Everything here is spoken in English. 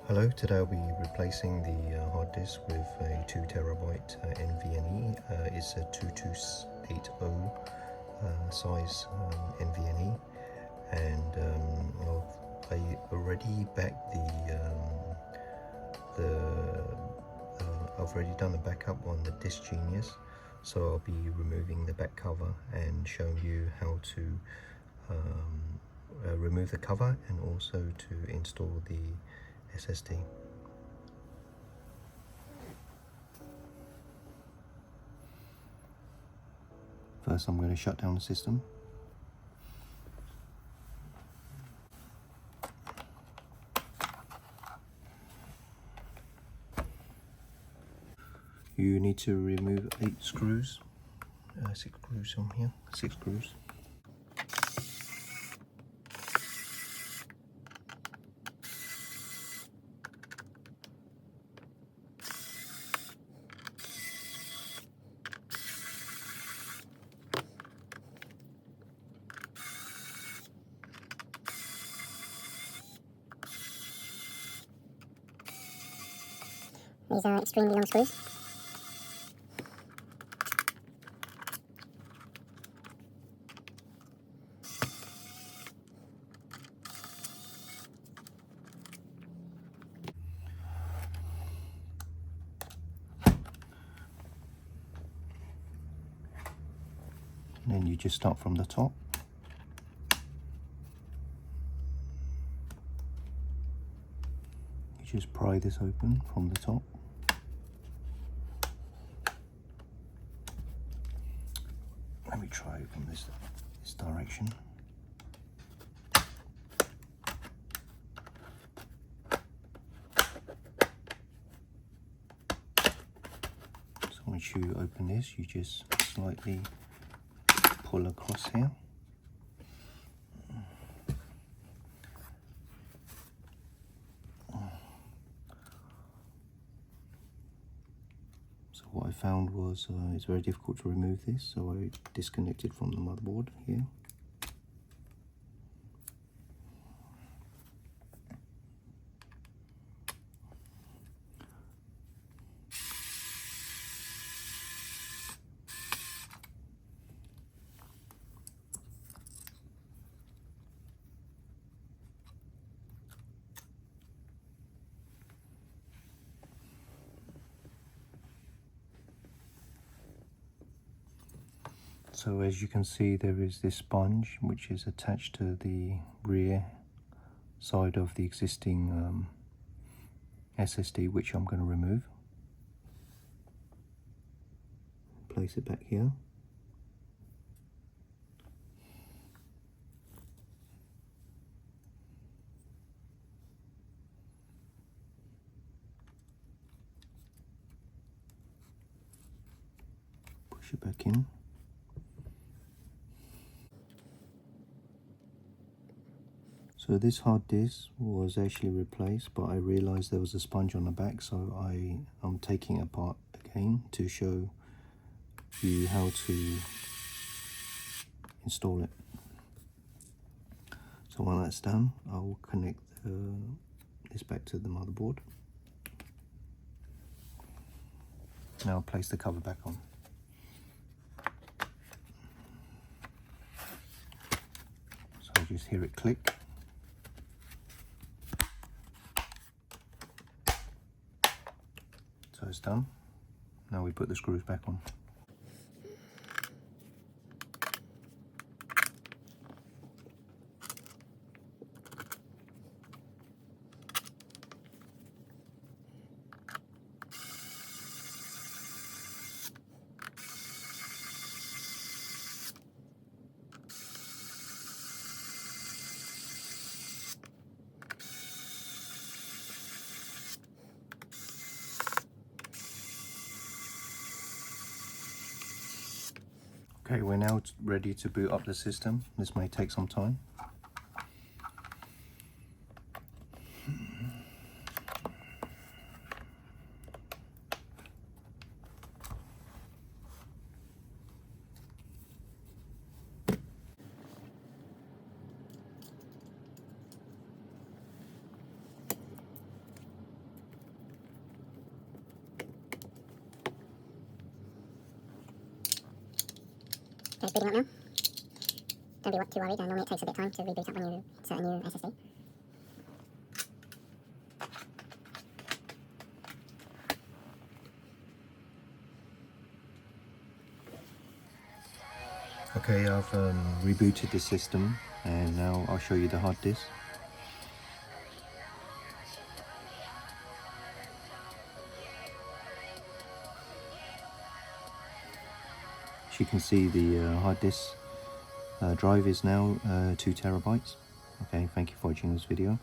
Hello, today I'll be replacing the hard disk with a 2TB NVMe. It's a 2280 size NVMe, and I already backed I've already done a backup on the Disk Genius, so I'll be removing the back cover and showing you how to remove the cover and also to install the SSD. First, I'm going to shut down the system. You need to remove 8 screws, 6 screws on here, 6 screws. These are extremely long screws. And then you just start from the top. You just pry this open from the top. Let me try from this direction. So once you open this, you just slightly pull across here. So what I found was it's very difficult to remove this, so I disconnected from the motherboard here. So as you can see, there is this sponge which is attached to the rear side of the existing SSD, which I'm going to remove. Place it back here. Push it back in. So this hard disk was actually replaced, but I realized there was a sponge on the back, so I'm taking it apart again to show you how to install it. So when that's done, I'll connect this back to the motherboard. Now I'll place the cover back on. So I just hear it click. So it's done. Now we put the screws back on. Okay, we're now ready to boot up the system. This may take some time. it's booting up now. Don't be too worried, normally it takes a bit of time to reboot up when you insert a new SSD. Okay, I've rebooted the system, and now I'll show you the hard disk. As you can see, the hard disk drive is now 2 terabytes. Okay, thank you for watching this video.